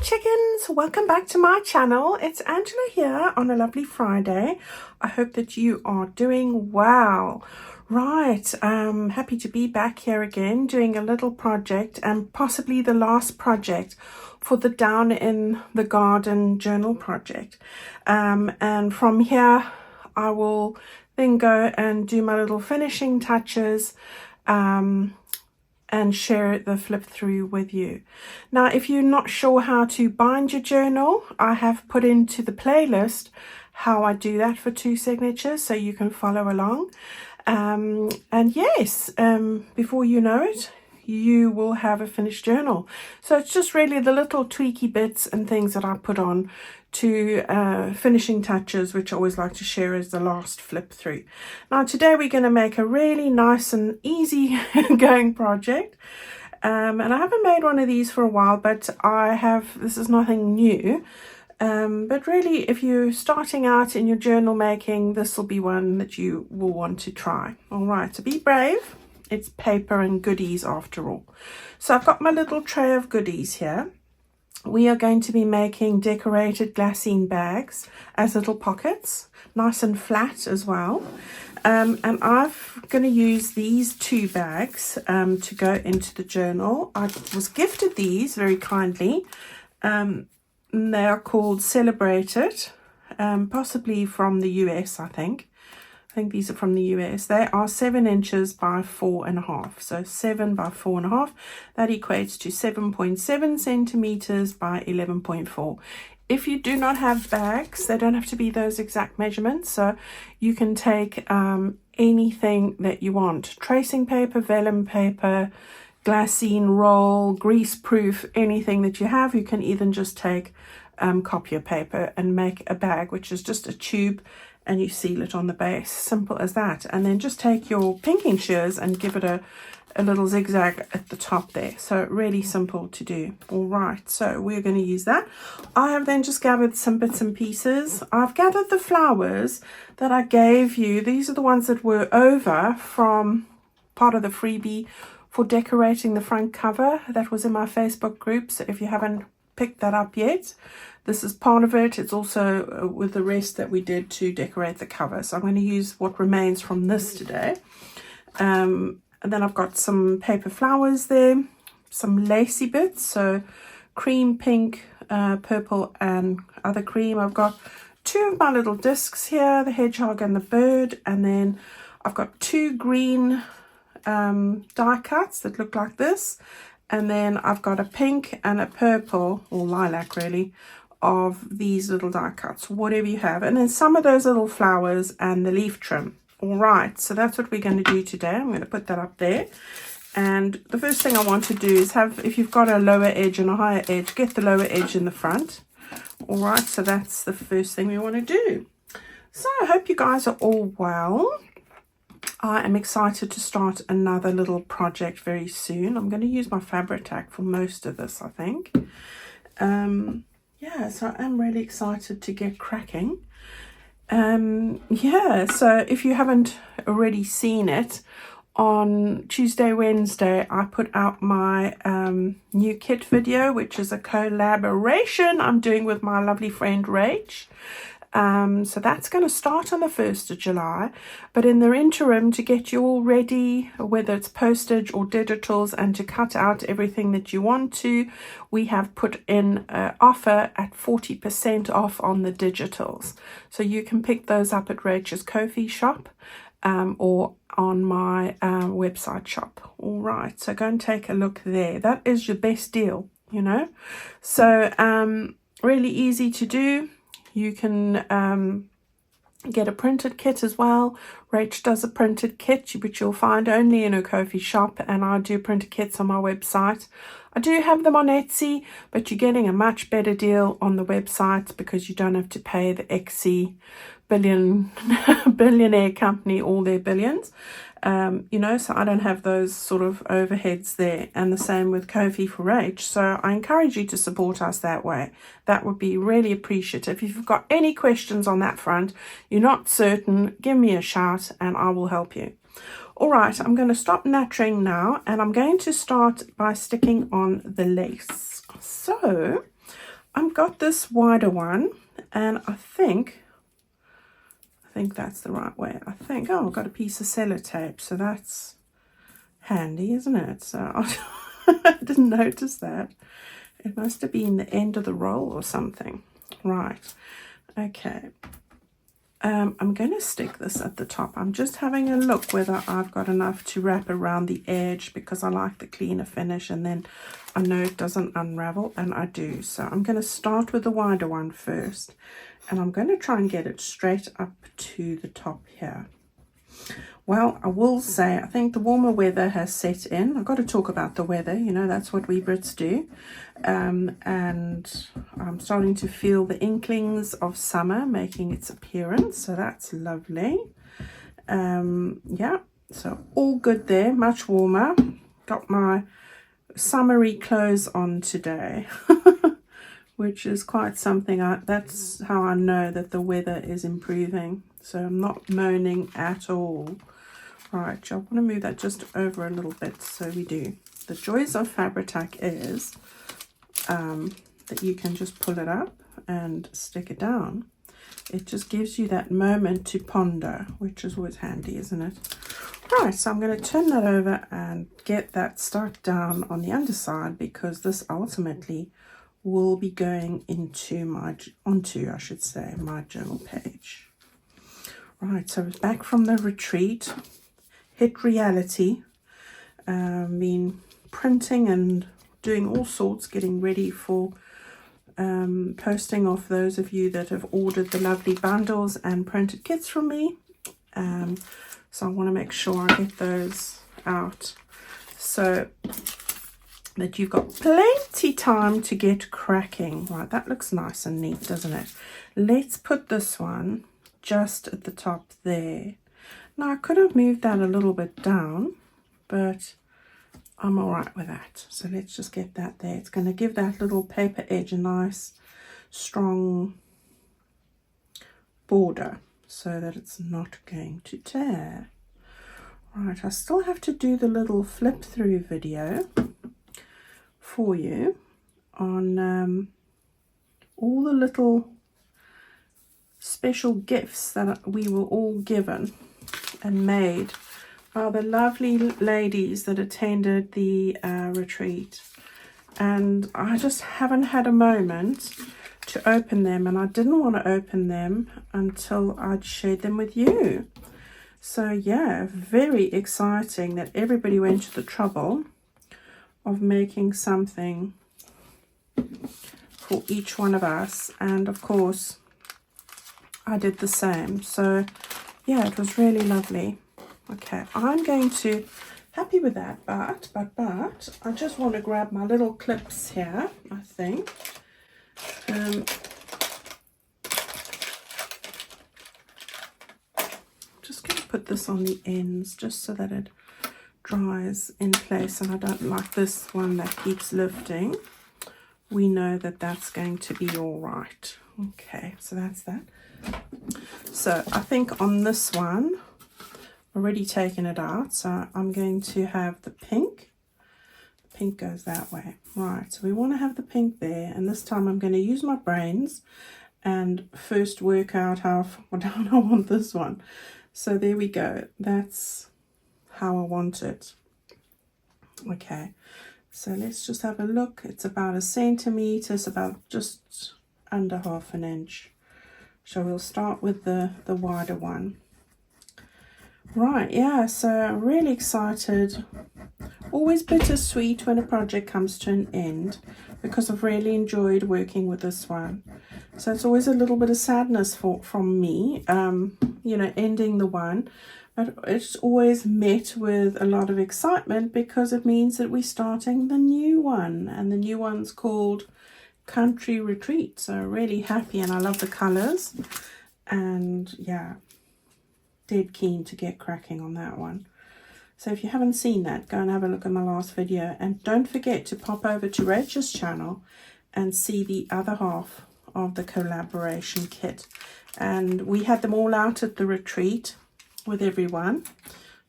chickens, welcome back to my channel. It's Angela here on a lovely Friday. I hope that you are doing well. Right, happy to be back here again doing a little project, and possibly the last project for the Down in the Garden journal project. And from here I will then go and do my little finishing touches and share the flip through with you. Now, if you're not sure how to bind your journal, I have put into the playlist how I do that for 2 signatures, so you can follow along. And yes, before you know it, you will have a finished journal. So it's just really the little tweaky bits and things that I put on to finishing touches, which I always like to share as the last flip through. Now today we're going to make a really nice and easy going project, and I haven't made one of these for a while, but this is nothing new, but really if you're starting out in your journal making, this will be one that you will want to try. All right, so be brave. It's paper and goodies after all. So I've got my little tray of goodies here. We are going to be making decorated glassine bags as little pockets, nice and flat as well. And I'm going to use these 2 bags to go into the journal. I was gifted these very kindly. They are called Celebrated, possibly from the US, I think. I think these are from the US. They are 7 inches by 4.5. So 7 by 4.5. That equates to 7.7 centimeters by 11.4. If you do not have bags, they don't have to be those exact measurements. So you can take anything that you want. Tracing paper, vellum paper, glassine roll, grease proof, anything that you have. You can even just take copier paper and make a bag, which is just a tube, and you seal it on the base. Simple as that. And then just take your pinking shears and give it a little zigzag at the top there. So really simple to do. All right, so we're going to use that. I have then just gathered some bits and pieces. I've gathered the flowers that I gave you. These are the ones that were over from part of the freebie for decorating the front cover that was in my Facebook group. So if you haven't picked that up yet, this is part of it. It's also with the rest that we did to decorate the cover. So I'm going to use what remains from this today. And then I've got some paper flowers there, some lacy bits, so cream, pink, purple and other cream. I've got 2 of my little discs here, the hedgehog and the bird, and then I've got 2 green die cuts that look like this, and then I've got a pink and a purple, or lilac really, of these little die cuts, whatever you have, and then some of those little flowers and the leaf trim. All right, so that's what we're going to do today. I'm going to put that up there, and the first thing I want to do is if you've got a lower edge and a higher edge, get the lower edge in the front. All right, so that's the first thing we want to do. So I hope you guys are all well. I am excited to start another little project very soon. I'm going to use my fabric tack for most of this, I think. Yeah, so I'm really excited to get cracking. Yeah, so if you haven't already seen it, on Tuesday, Wednesday, I put out my new kit video, which is a collaboration I'm doing with my lovely friend Rach. So that's going to start on the 1st of July, but in the interim, to get you all ready, whether it's postage or digitals, and to cut out everything that you want to, we have put in an offer at 40% off on the digitals. So you can pick those up at Rach's Ko-fi shop or on my website shop. All right, so go and take a look there. That is your best deal, you know. So really easy to do. You can get a printed kit as well. Rach does a printed kit, which you'll find only in her Ko-fi shop, and I do printed kits on my website. I do have them on Etsy, but you're getting a much better deal on the website because you don't have to pay the Etsy billionaire company all their billions. You know, so I don't have those sort of overheads there, and the same with Ko-fi for Rach. So I encourage you to support us that way. That would be really appreciative. If you've got any questions on that front, you're not certain, give me a shout and I will help you. All right, I'm going to stop nattering now, and I'm going to start by sticking on the lace. So I've got this wider one, and I think that's the right way. I think, oh, I've got a piece of sellotape, so that's handy, isn't it? So I didn't notice that. It must have been the end of the roll or something. Right, okay. I'm going to stick this at the top. I'm just having a look whether I've got enough to wrap around the edge, because I like the cleaner finish, and then I know it doesn't unravel, and I do. So I'm going to start with the wider one first, and I'm going to try and get it straight up to the top here. Well, I will say, I think the warmer weather has set in. I've got to talk about the weather, you know, that's what we Brits do. And I'm starting to feel the inklings of summer making its appearance, so that's lovely. Yeah, so all good there, much warmer. Got my summery clothes on today, which is quite something. That's how I know that the weather is improving. So I'm not moaning at all. Right, I want to move that just over a little bit, so we do. The joys of Fabri-Tac is that you can just pull it up and stick it down. It just gives you that moment to ponder, which is always handy, isn't it? Right, so I'm going to turn that over and get that stuck down on the underside, because this ultimately will be going into onto my journal page. Right, so back from the retreat, hit reality. Been printing and doing all sorts, getting ready for posting off those of you that have ordered the lovely bundles and printed kits from me. So I want to make sure I get those out so that you've got plenty time to get cracking. Right, that looks nice and neat, doesn't it? Let's put this one just at the top there. Now, I could have moved that a little bit down, but I'm all right with that. So let's just get that there. It's going to give that little paper edge a nice, strong border so that it's not going to tear. Right, I still have to do the little flip through video for you on all the little special gifts that we were all given and made by the lovely ladies that attended the retreat. And I just haven't had a moment to open them, and I didn't want to open them until I'd shared them with you. So yeah, very exciting that everybody went to the trouble of making something for each one of us, and of course I did the same. So yeah, it was really lovely. Okay, I'm going to, happy with that, but I just want to grab my little clips here, I think. Just going to put this on the ends just so that it dries in place, and I don't like this one that keeps lifting. We know that that's going to be all right. Okay, so that's that. So I think on this one, already taken it out, so I'm going to have the pink. The pink goes that way. Right, so we want to have the pink there, and this time I'm going to use my brains and first work out how far down I want this one. So there we go. That's how I want it. Okay, so let's just have a look. It's about 1 centimeter. It's about just under ½ an inch. So we'll start with the wider one. Right, yeah, so I'm really excited. Always bittersweet when a project comes to an end, because I've really enjoyed working with this one. So it's always a little bit of sadness from me, you know, ending the one. But it's always met with a lot of excitement, because it means that we're starting the new one. And the new one's called Country Retreat. So really happy, and I love the colours. And yeah, dead keen to get cracking on that one. So if you haven't seen that, go and have a look at my last video. And don't forget to pop over to Rachel's channel and see the other half of the collaboration kit. And we had them all out at the retreat with everyone.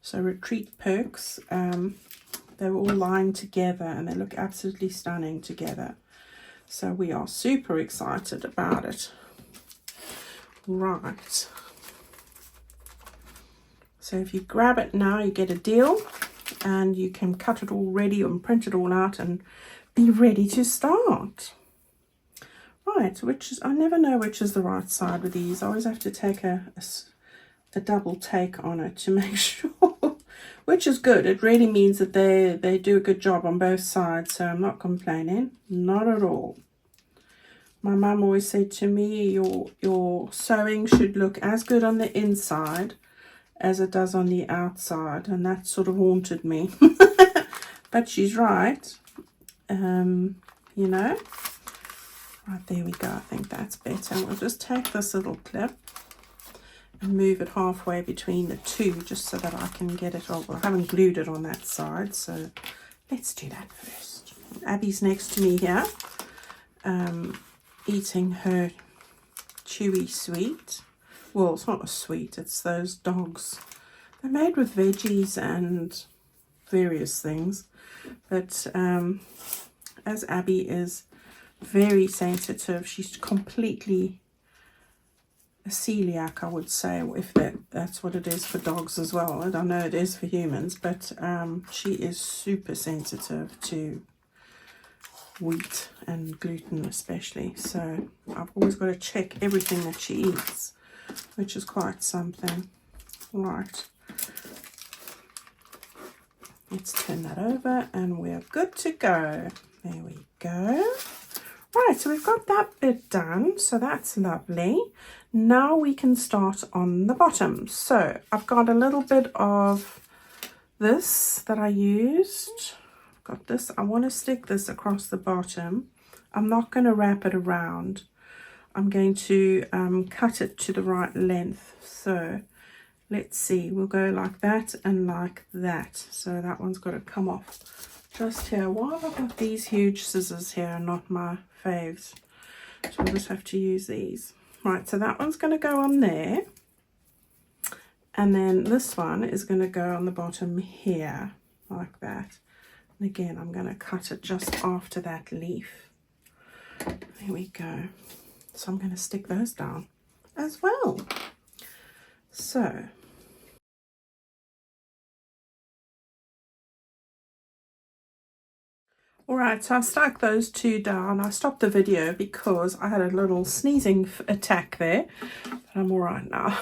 So retreat perks, they were all lying together, and they look absolutely stunning together. So we are super excited about it. Right. So if you grab it now, you get a deal, and you can cut it all ready and print it all out and be ready to start. Right, I never know which is the right side with these. I always have to take a double take on it to make sure, which is good. It really means that they do a good job on both sides, so I'm not complaining, not at all. My mum always said to me, your sewing should look as good on the inside as it does on the outside, and that sort of haunted me. But she's right. You know, right, there we go. I think that's better. We'll just take this little clip and move it halfway between the two, just so that I can get it all. Well, I haven't glued it on that side, so let's do that first. Abby's next to me here, eating her chewy sweet. Well, it's not a sweet, it's those dogs. They're made with veggies and various things. But as Abby is very sensitive, she's completely a celiac, I would say, if that's what it is for dogs as well. I don't know, it is for humans, but she is super sensitive to wheat and gluten especially. So I've always got to check everything that she eats, which is quite something. Right, let's turn that over and we're good to go. There we go. Right, so we've got that bit done, so that's lovely. Now we can start on the bottom. So I've got a little bit of this that I used. I've got this. I want to stick this across the bottom. I'm not going to wrap it around. I'm going to cut it to the right length. So let's see, we'll go like that and like that. So that one's got to come off just here. Why have I got these huge scissors here and not my faves? So we'll just have to use these. Right, so that one's going to go on there. And then this one is going to go on the bottom here, like that. And again, I'm going to cut it just after that leaf. There we go. So I'm going to stick those down as well. So alright, so I stuck those two down. I stopped the video because I had a little sneezing attack there, but I'm alright now.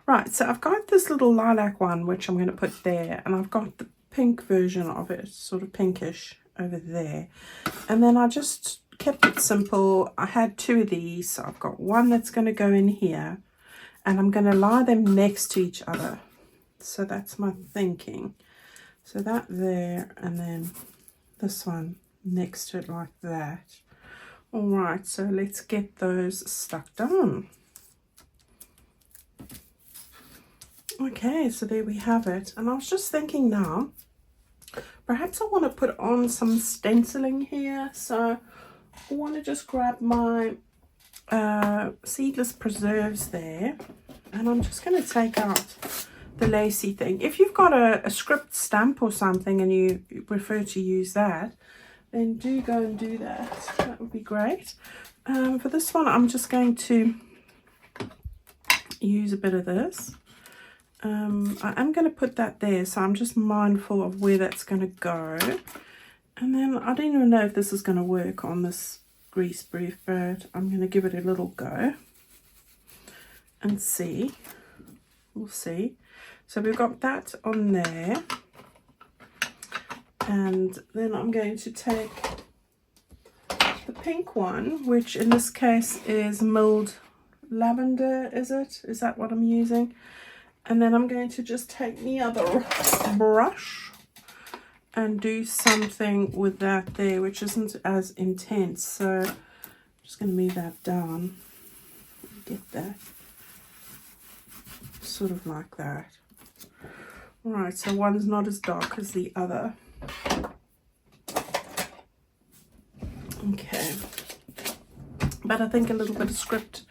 Right, so I've got this little lilac one which I'm going to put there, and I've got the pink version of it, sort of pinkish, over there. And then I just kept it simple. I had two of these, so I've got one that's going to go in here, and I'm going to lie them next to each other. So that's my thinking. So that there, and then this one next to it like that. All right, so let's get those stuck down. Okay, so there we have it. And I was just thinking now, perhaps I want to put on some stenciling here. So I want to just grab my seedless preserves there, and I'm just going to take out the lacy thing. If you've got a script stamp or something and you prefer to use that, then do go and do that. That would be great. For this one, I'm just going to use a bit of this. I am going to put that there, so I'm just mindful of where that's going to go. And then I don't even know if this is going to work on this grease brief, but I'm going to give it a little go and see. We'll see. So we've got that on there, and then I'm going to take the pink one, which in this case is milled lavender, is it? Is that what I'm using? And then I'm going to just take the other brush and do something with that there, which isn't as intense. So I'm just going to move that down, get that sort of like that. All right, so one's not as dark as the other. Okay, but I think a little bit of script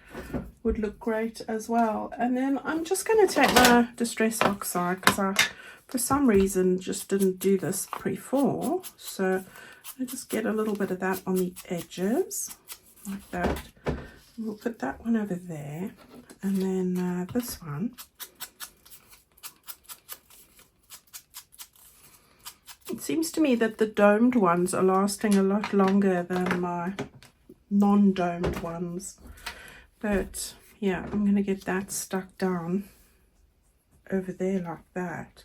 would look great as well. And then I'm just going to take my Distress Oxide, because I for some reason just didn't do this before. So I just get a little bit of that on the edges, like that. We'll put that one over there, and then this one. It seems to me that the domed ones are lasting a lot longer than my non-domed ones. But yeah, I'm going to get that stuck down over there like that.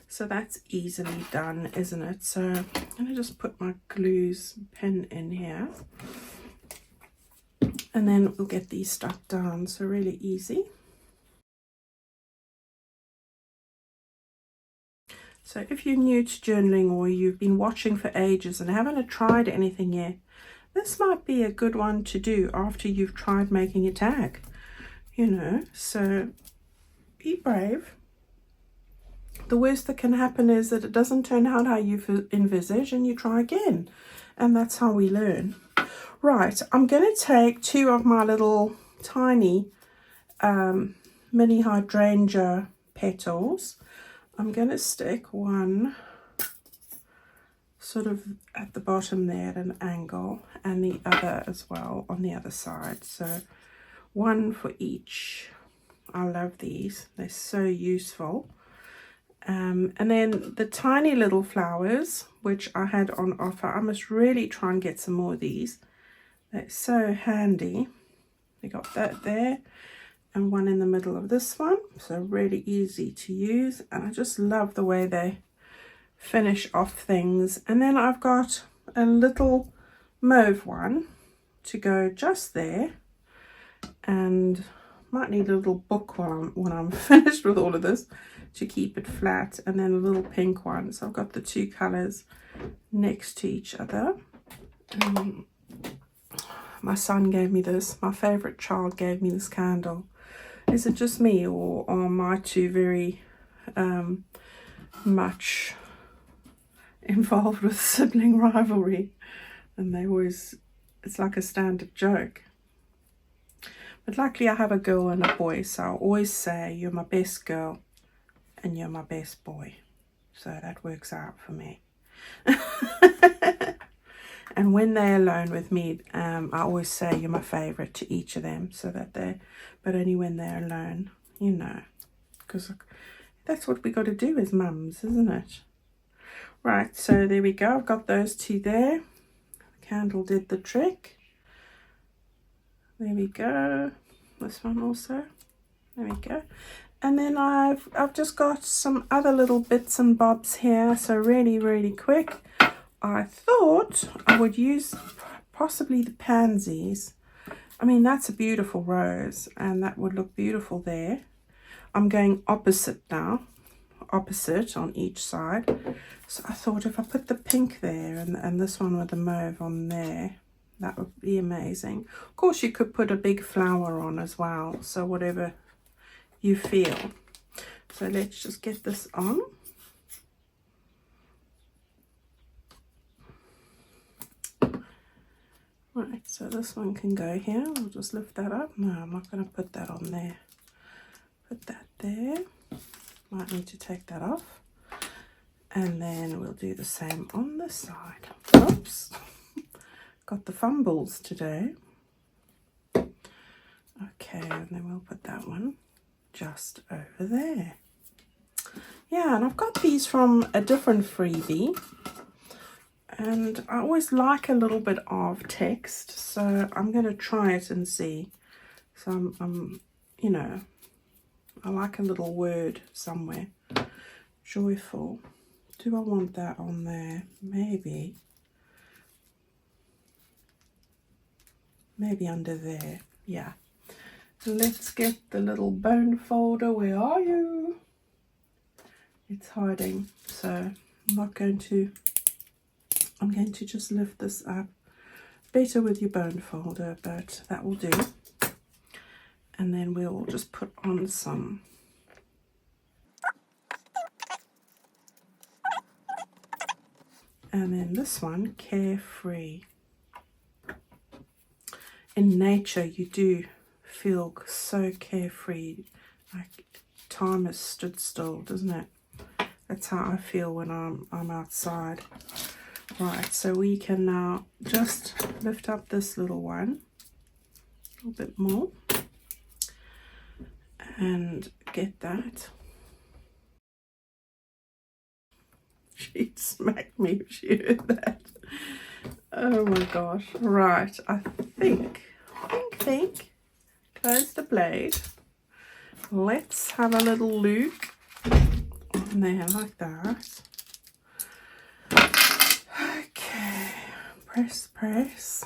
So that's easily done, isn't it? So I'm going to just put my glues pen in here. And then we'll get these stuck down. So really easy. So if you're new to journaling, or you've been watching for ages and haven't tried anything yet, this might be a good one to do after you've tried making a tag, you know. So be brave. The worst that can happen is that it doesn't turn out how you envisage, and you try again. And that's how we learn. Right, I'm going to take 2 of my little tiny mini hydrangea petals. I'm going to stick one sort of at the bottom there at an angle, and the other as well on the other side. So one for each. I love these. They're so useful. And then the tiny little flowers, which I had on offer. I must really try and get some more of these. They're so handy. We got that there, and one in the middle of this one. So really easy to use, and I just love the way they finish off things. And then I've got a little mauve one to go just there, and might need a little book when I'm finished with all of this to keep it flat, and then a little pink one. So I've got the 2 colors next to each other. My son gave me this. My favorite child gave me this candle. Is it just me, or are my 2 very much involved with sibling rivalry? And they always, it's like a standard joke. But luckily I have a girl and a boy, so I always say, you're my best girl and you're my best boy. So that works out for me. And when they're alone with me, I always say you're my favorite to each of them, so that but only when they're alone, you know, because that's what we got to do as mums, isn't it? Right, so there we go. I've got those 2 there. The candle did the trick. There we go. This one also. There we go. And then I've just got some other little bits and bobs here. So really, really quick. I thought I would use possibly the pansies. I mean, that's a beautiful rose, and that would look beautiful there. I'm going opposite now, opposite on each side. So I thought if I put the pink there and this one with the mauve on there, that would be amazing. Of course, you could put a big flower on as well, so whatever you feel. So let's just get this on. Right, so this one can go here. I'll just lift that up. No, I'm not going to put that on there. Put that there. Might need to take that off. And then we'll do the same on this side. Oops. Got the fumbles today. Okay, and then we'll put that one just over there. Yeah, and I've got these from a different freebie. And I always like a little bit of text, so I'm going to try it and see. So I'm, you know, I like a little word somewhere. Joyful. Do I want that on there? Maybe. Maybe under there. Yeah. Let's get the little bone folder. Where are you? It's hiding, so I'm going to just lift this up. Better with your bone folder, but that will do. And then we'll just put on some. And then this one, carefree. In nature, you do feel so carefree, like time has stood still, doesn't it? That's how I feel when I'm outside. Right, so we can now just lift up this little one a little bit more and get that. She'd smack me if she heard that. Oh my gosh. Right, I think. Close the blade. Let's have a little look on there like that. Okay, press.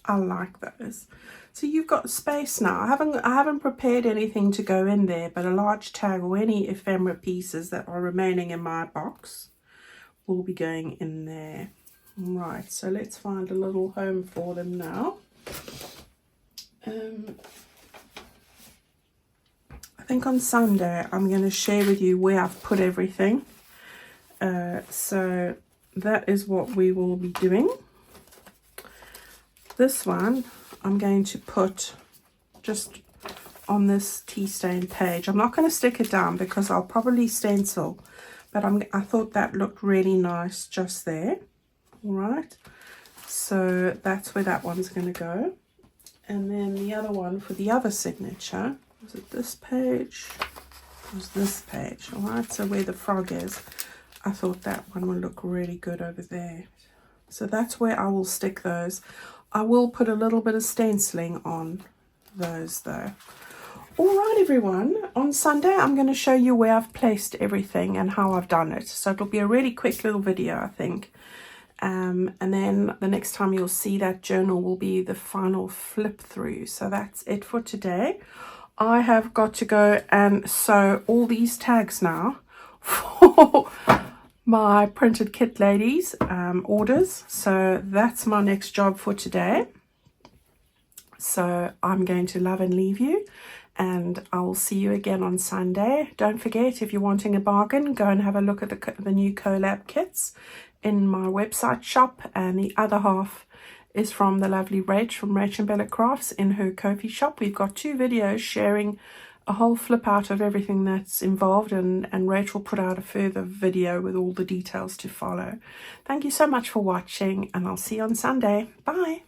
I like those. So you've got space now. I haven't prepared anything to go in there, but a large tag or any ephemera pieces that are remaining in my box will be going in there. Right, so let's find a little home for them now. I think on Sunday I'm going to share with you where I've put everything. So that is what we will be doing. This one I'm going to put just on this tea stain page. I'm not going to stick it down because I'll probably stencil, but I thought that looked really nice just there. All right, so that's where that one's going to go. And then the other one for the other signature, was it this page? It was this page. All right, so where the frog is, I thought that one would look really good over there. So that's where I will stick those. I will put a little bit of stenciling on those though. All right, everyone, on Sunday I'm going to show you where I've placed everything and how I've done it. So it'll be a really quick little video, I think. And then the next time you'll see that journal will be the final flip through. So that's it for today. I have got to go and sew all these tags now for my printed kit ladies orders. So that's my next job for today. So I'm going to love and leave you, and I will see you again on Sunday. Don't forget, if you're wanting a bargain, go and have a look at the new collab kits in my website shop, and the other half is from the lovely Rach from Rach and Bella Crafts in her Ko-fi shop. We've got 2 videos sharing a whole flip out of everything that's involved, and Rach will put out a further video with all the details to follow. Thank you so much for watching, and I'll see you on Sunday. Bye.